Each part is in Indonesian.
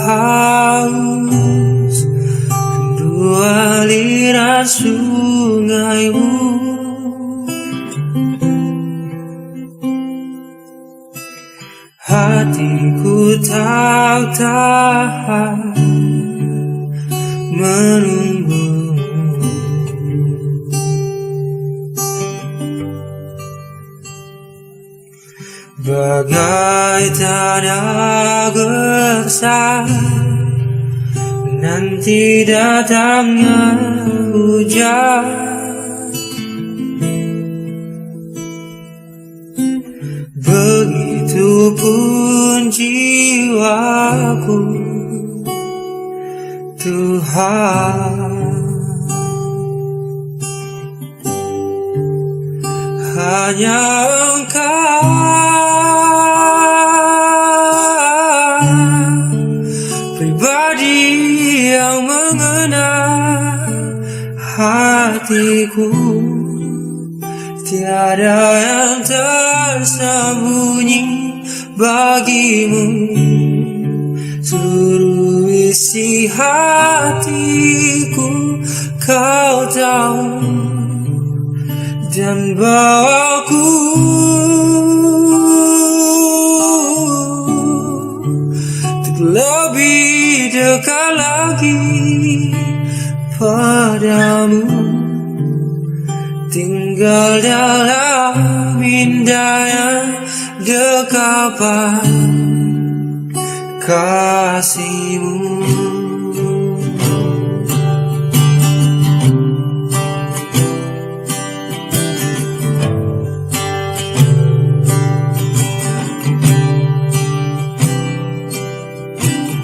haus, rindu aliran sungaimu. Hatiku tak tahan menunggu. Bagai tanda gersang nanti datangnya hujan, begitupun jiwaku Tuhan. Hanya Engkau pribadi yang mengenal hatiku. Tiada yang tersembunyi bagimu. Seluruh isi hatiku Kau tahu, dan bawaku untuk lebih dekat lagi padamu. Tinggal dalam indahnya dekapan kasih-Mu.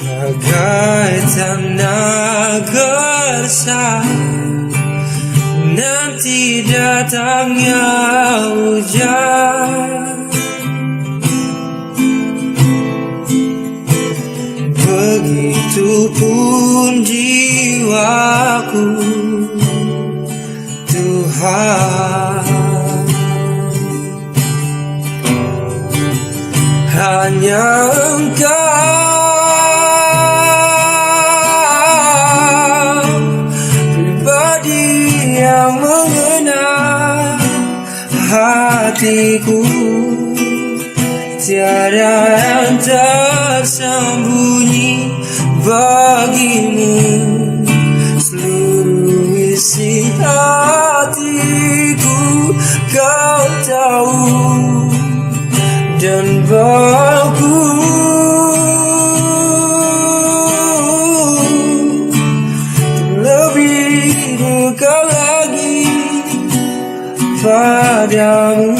Bagai tanda gersang nanti datangnya hujan, begitupun jiwaku Tuhan. Hanya Engkau yang mengenal hatiku. Tiada yang tersembunyi bagimu. Seluruh isi hatiku Kau tahu, dan bawaku lebih dekat padamu.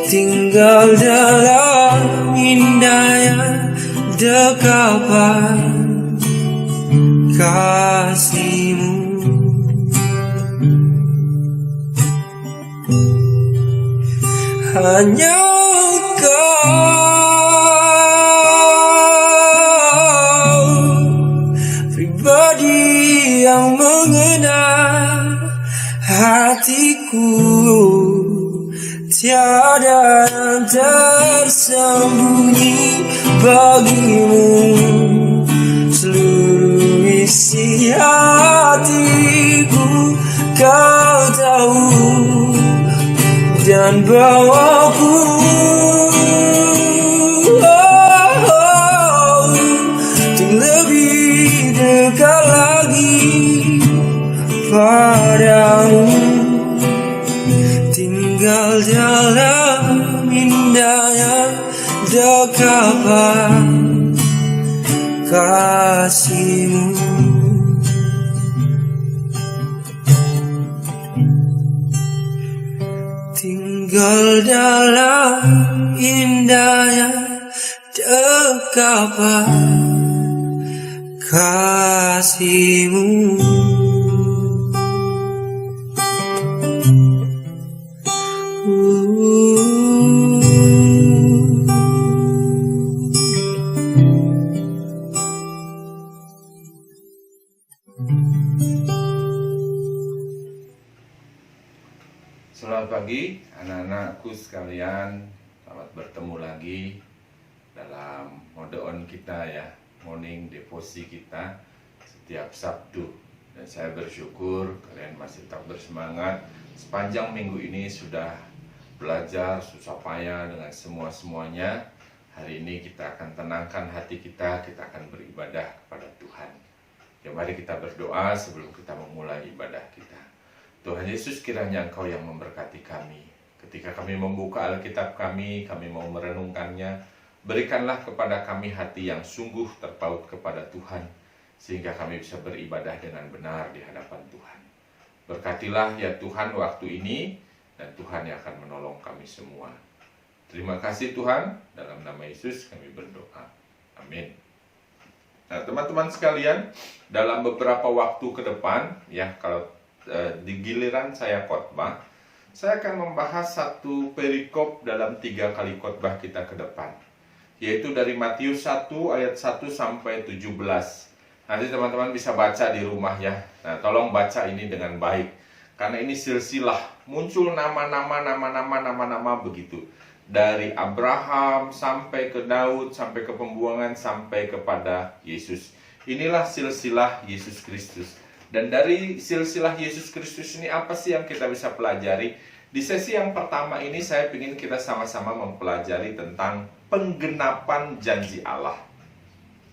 Tinggal dalam indahnya dekapan kasih-Mu. Hanya Engkau pribadi yang mengenal hatiku. Tiada yang tersembunyi bagimu. Seluruh isi hatiku Kau tahu, dan bawaku untuk lebih dekat lagi padamu. Tinggal dalam indahnya dekapan kasih-Mu. Tinggal dalam indahnya dekapan kasih-Mu. Selamat pagi anak-anakku sekalian, selamat bertemu lagi dalam mode on kita ya, morning devosi kita setiap Sabtu. Dan saya bersyukur kalian masih tetap bersemangat. Sepanjang minggu ini sudah belajar susah payah dengan semuanya. Hari ini kita akan tenangkan hati kita akan beribadah kepada Tuhan. Ya, mari kita berdoa sebelum kita memulai ibadah kita. Tuhan Yesus, kiranya Engkau yang memberkati kami. Ketika kami membuka Alkitab kami mau merenungkannya, berikanlah kepada kami hati yang sungguh terpaut kepada Tuhan, sehingga kami bisa beribadah dengan benar di hadapan Tuhan. Berkatilah ya Tuhan waktu ini, dan Tuhan yang akan menolong kami semua. Terima kasih Tuhan, dalam nama Yesus kami berdoa. Amin. Nah teman-teman sekalian, dalam beberapa waktu ke depan, ya kalau di giliran saya khotbah, saya akan membahas satu perikop dalam 3 kali khotbah kita ke depan, yaitu dari Matius 1 ayat 1 sampai 17. Nanti teman-teman bisa baca di rumah ya. Nah tolong baca ini dengan baik, karena ini silsilah, muncul nama-nama begitu. Dari Abraham sampai ke Daud, sampai ke pembuangan, sampai kepada Yesus. Inilah silsilah Yesus Kristus. Dan dari silsilah Yesus Kristus ini apa sih yang kita bisa pelajari? Di sesi yang pertama ini saya ingin kita sama-sama mempelajari tentang penggenapan janji Allah.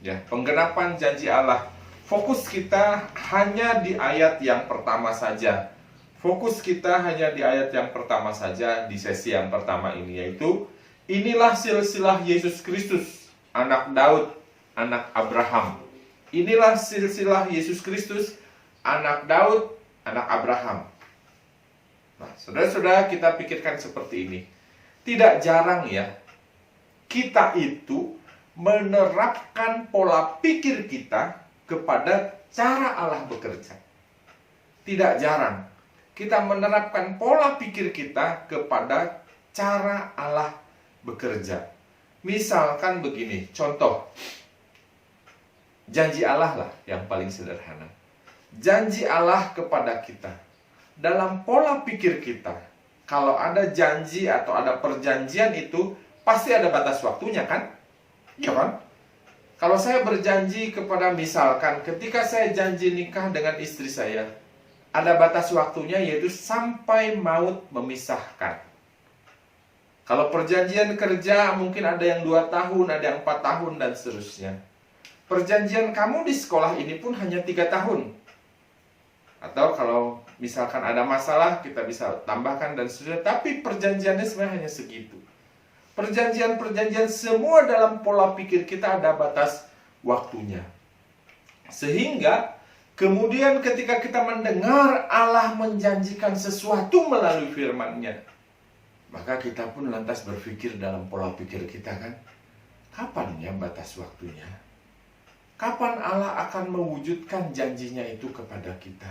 Ya, penggenapan janji Allah. Fokus kita hanya di ayat yang pertama saja. Fokus kita hanya di ayat yang pertama saja di sesi yang pertama ini, yaitu inilah silsilah Yesus Kristus, anak Daud, anak Abraham. Inilah silsilah Yesus Kristus, anak Daud, anak Abraham. Nah, saudara-saudara, kita pikirkan seperti ini. Tidak jarang ya, kita itu menerapkan pola pikir kita kepada cara Allah bekerja. Tidak jarang kita menerapkan pola pikir kita kepada cara Allah bekerja. Misalkan begini, contoh, janji Allah lah yang paling sederhana. Janji Allah kepada kita. Dalam pola pikir kita, kalau ada janji atau ada perjanjian itu, pasti ada batas waktunya kan? Iya kan? Kalau saya berjanji kepada, misalkan ketika saya janji nikah dengan istri saya, ada batas waktunya, yaitu sampai maut memisahkan. Kalau perjanjian kerja mungkin ada yang 2 tahun, ada yang 4 tahun, dan seterusnya. Perjanjian kamu di sekolah ini pun hanya 3 tahun. Atau kalau misalkan ada masalah, kita bisa tambahkan dan seterusnya. Tapi perjanjiannya sebenarnya hanya segitu. Perjanjian-perjanjian semua dalam pola pikir kita ada batas waktunya. Sehingga kemudian ketika kita mendengar Allah menjanjikan sesuatu melalui firman-Nya, maka kita pun lantas berpikir dalam pola pikir kita kan, kapan ya batas waktunya? Kapan Allah akan mewujudkan janjinya itu kepada kita?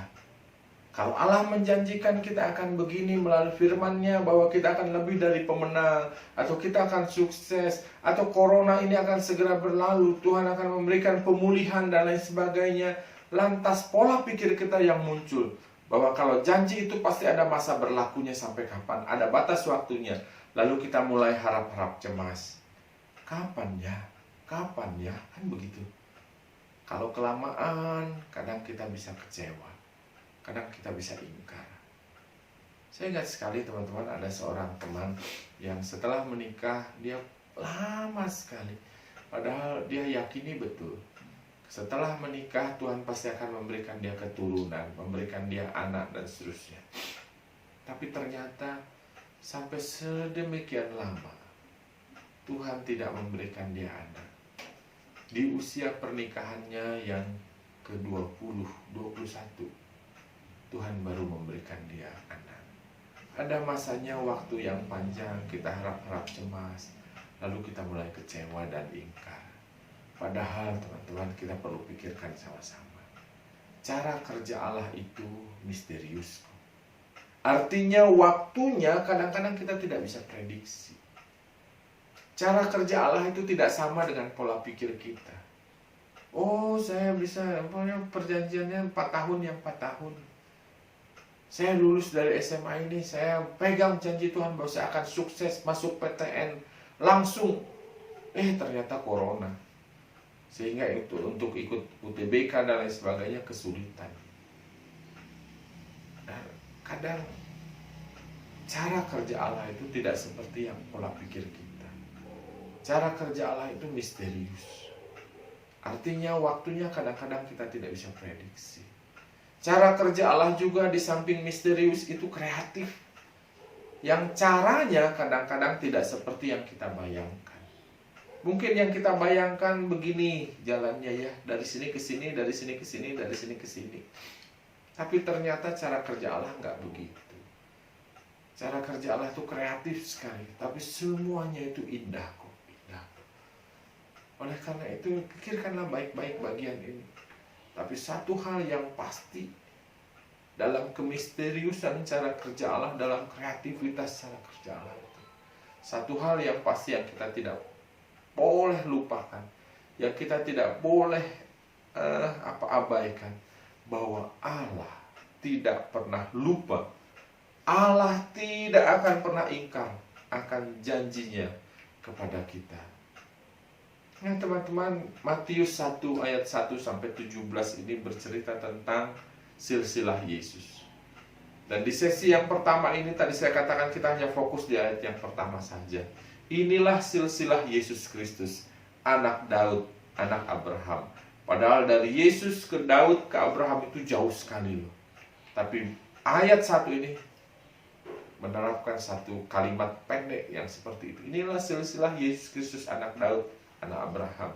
Kalau Allah menjanjikan kita akan begini melalui firman-Nya, bahwa kita akan lebih dari pemenang, atau kita akan sukses, atau corona ini akan segera berlalu, Tuhan akan memberikan pemulihan dan lain sebagainya. Lantas pola pikir kita yang muncul, bahwa kalau janji itu pasti ada masa berlakunya sampai kapan, ada batas waktunya. Lalu kita mulai harap-harap cemas. Kapan ya? Kapan ya? Kan begitu. Kalau kelamaan, kadang kita bisa kecewa. Kadang kita bisa ingkar. Saya ingat sekali teman-teman, ada seorang teman yang setelah menikah, dia lama sekali. Padahal dia yakini betul, setelah menikah Tuhan pasti akan memberikan dia keturunan, memberikan dia anak dan seterusnya. Tapi ternyata sampai sedemikian lama Tuhan tidak memberikan dia anak. Di usia pernikahannya yang ke-20, 21, Tuhan baru memberikan dia anak. Ada masanya waktu yang panjang, kita harap-harap cemas, lalu kita mulai kecewa dan ingkar. Padahal teman-teman, kita perlu pikirkan sama-sama. Cara kerja Allah itu misterius. Artinya waktunya kadang-kadang kita tidak bisa prediksi. Cara kerja Allah itu tidak sama dengan pola pikir kita. Oh, saya bisa, perjanjiannya 4 tahun, yang 4 tahun. Saya lulus dari SMA ini, saya pegang janji Tuhan bahwa saya akan sukses masuk PTN langsung. Ternyata corona. Sehingga itu untuk ikut UTBK dan lain sebagainya kesulitan. Dan kadang cara kerja Allah itu tidak seperti yang pola pikir kita. Cara kerja Allah itu misterius. Artinya waktunya kadang-kadang kita tidak bisa prediksi. Cara kerja Allah juga di samping misterius itu kreatif. Yang caranya kadang-kadang tidak seperti yang kita bayangkan. Mungkin yang kita bayangkan begini jalannya ya, dari sini ke sini, dari sini ke sini, dari sini ke sini. Tapi ternyata cara kerja Allah nggak begitu. Cara kerja Allah itu kreatif sekali, tapi semuanya itu indah kok, indah. Oleh karena itu pikirkanlah baik-baik bagian ini. Tapi satu hal yang pasti, dalam kemisteriusan cara kerja Allah, dalam kreativitas cara kerja Allah itu, satu hal yang pasti yang kita tidak boleh lupakan, yang kita tidak boleh abaikan, bahwa Allah tidak pernah lupa, Allah tidak akan pernah ingkar akan janjinya kepada kita. Nah teman-teman, Matius 1 ayat 1 sampai 17 ini bercerita tentang silsilah Yesus. Dan di sesi yang pertama ini tadi saya katakan kita hanya fokus di ayat yang pertama saja. Inilah silsilah Yesus Kristus, anak Daud, anak Abraham. Padahal dari Yesus ke Daud ke Abraham itu jauh sekali loh. Tapi ayat 1 ini menerapkan satu kalimat pendek yang seperti itu. Inilah silsilah Yesus Kristus, anak Daud, anak Abraham.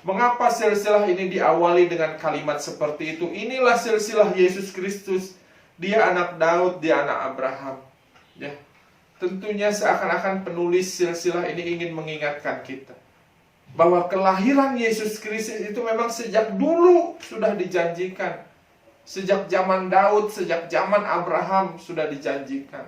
Mengapa silsilah ini diawali dengan kalimat seperti itu? Inilah silsilah Yesus Kristus. Dia anak Daud, dia anak Abraham. Ya, tentunya seakan-akan penulis silsilah ini ingin mengingatkan kita bahwa kelahiran Yesus Kristus itu memang sejak dulu sudah dijanjikan. Sejak zaman Daud, sejak zaman Abraham sudah dijanjikan.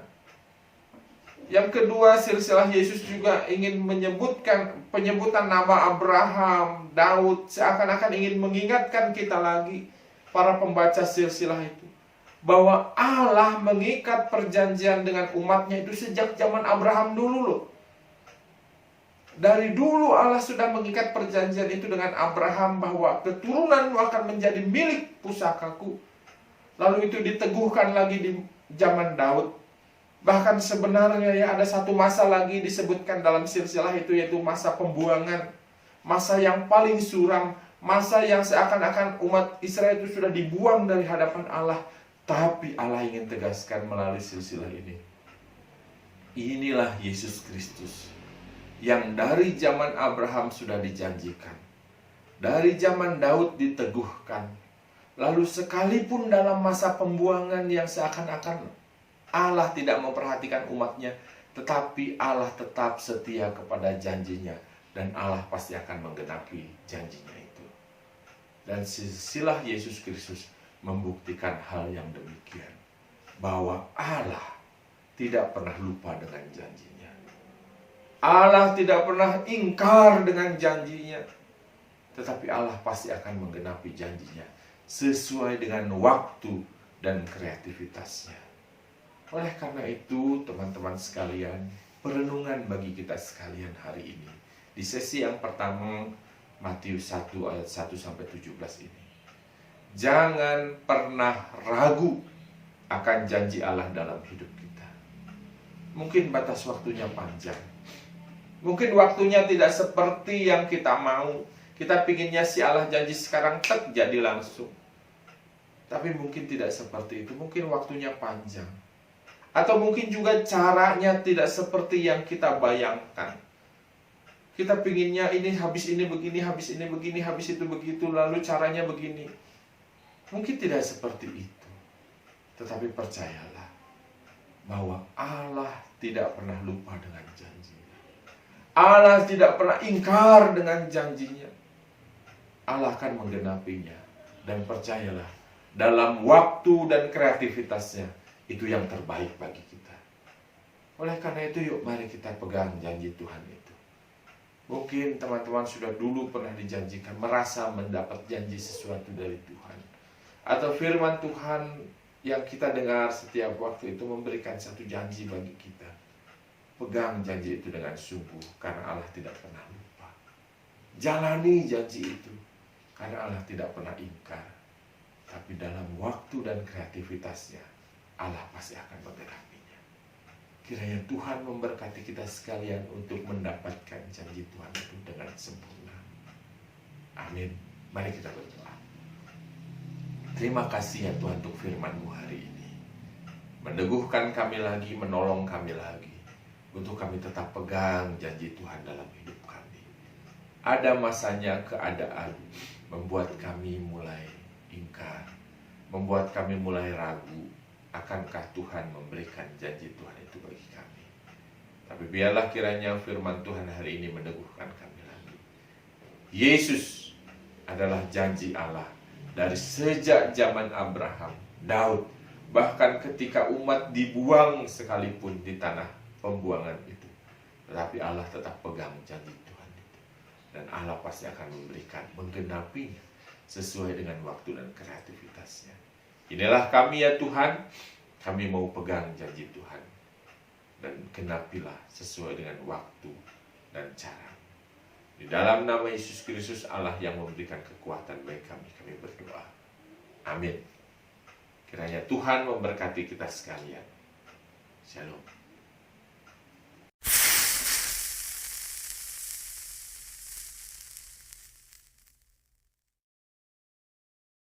Yang kedua, silsilah Yesus juga ingin menyebutkan penyebutan nama Abraham, Daud, seakan-akan ingin mengingatkan kita lagi, para pembaca silsilah itu, bahwa Allah mengikat perjanjian dengan umatnya itu sejak zaman Abraham dulu loh. Dari dulu Allah sudah mengikat perjanjian itu dengan Abraham bahwa keturunanmu akan menjadi milik pusakaku. Lalu itu diteguhkan lagi di zaman Daud. Bahkan sebenarnya ya ada satu masa lagi disebutkan dalam silsilah itu, yaitu masa pembuangan. Masa yang paling suram, masa yang seakan-akan umat Israel itu sudah dibuang dari hadapan Allah. Tapi Allah ingin tegaskan melalui silsilah ini, inilah Yesus Kristus yang dari zaman Abraham sudah dijanjikan, dari zaman Daud diteguhkan. Lalu sekalipun dalam masa pembuangan yang seakan-akan Allah tidak memperhatikan umatnya, tetapi Allah tetap setia kepada janjinya, dan Allah pasti akan menggenapi janjinya itu. Dan silsilah Yesus Kristus membuktikan hal yang demikian, bahwa Allah tidak pernah lupa dengan janjinya. Allah tidak pernah ingkar dengan janjinya, tetapi Allah pasti akan menggenapi janjinya sesuai dengan waktu dan kreativitasnya. Oleh karena itu, teman-teman sekalian, perenungan bagi kita sekalian hari ini di sesi yang pertama, Matius 1 ayat 1 sampai 17 ini. Jangan pernah ragu akan janji Allah dalam hidup kita. Mungkin batas waktunya panjang. Mungkin waktunya tidak seperti yang kita mau. Kita pinginnya si Allah janji sekarang jadi langsung. Tapi mungkin tidak seperti itu. Mungkin waktunya panjang. Atau mungkin juga caranya tidak seperti yang kita bayangkan. Kita pinginnya ini habis ini begini, habis ini begini, habis itu begitu, lalu caranya begini. Mungkin tidak seperti itu. Tetapi percayalah bahwa Allah tidak pernah lupa dengan janjinya. Allah tidak pernah ingkar dengan janjinya. Allah akan menggenapinya. Dan percayalah, dalam waktu dan kreativitasnya, itu yang terbaik bagi kita. Oleh karena itu, yuk mari kita pegang janji Tuhan itu. Mungkin teman-teman sudah dulu pernah dijanjikan, merasa mendapat janji sesuatu dari Tuhan. Atau firman Tuhan yang kita dengar setiap waktu itu memberikan satu janji bagi kita. Pegang janji itu dengan sungguh, karena Allah tidak pernah lupa. Jalani janji itu. Karena Allah tidak pernah ingkar, tapi dalam waktu dan kreativitasnya, Allah pasti akan menggenapinya. Kiranya Tuhan memberkati kita sekalian untuk mendapatkan janji Tuhan itu dengan sempurna. Amin. Mari kita berdoa. Terima kasih ya Tuhan untuk firman-Mu hari ini. Meneguhkan kami lagi, menolong kami lagi, untuk kami tetap pegang janji Tuhan dalam hidup kami. Ada masanya keadaan membuat kami mulai ingkar, membuat kami mulai ragu, akankah Tuhan memberikan janji Tuhan itu bagi kami. Tapi biarlah kiranya firman Tuhan hari ini meneguhkan kami lagi. Yesus adalah janji Allah dari sejak zaman Abraham, Daud, bahkan ketika umat dibuang sekalipun di tanah pembuangan itu. Tetapi Allah tetap pegang janji Tuhan itu. Dan Allah pasti akan memberikan, menggenapinya sesuai dengan waktu dan kreativitasnya. Inilah kami ya Tuhan, kami mau pegang janji Tuhan. Dan genapilah sesuai dengan waktu dan cara. Di dalam nama Yesus Kristus Allah yang memberikan kekuatan bagi kami berdoa. Amin. Kiranya Tuhan memberkati kita sekalian. Shalom.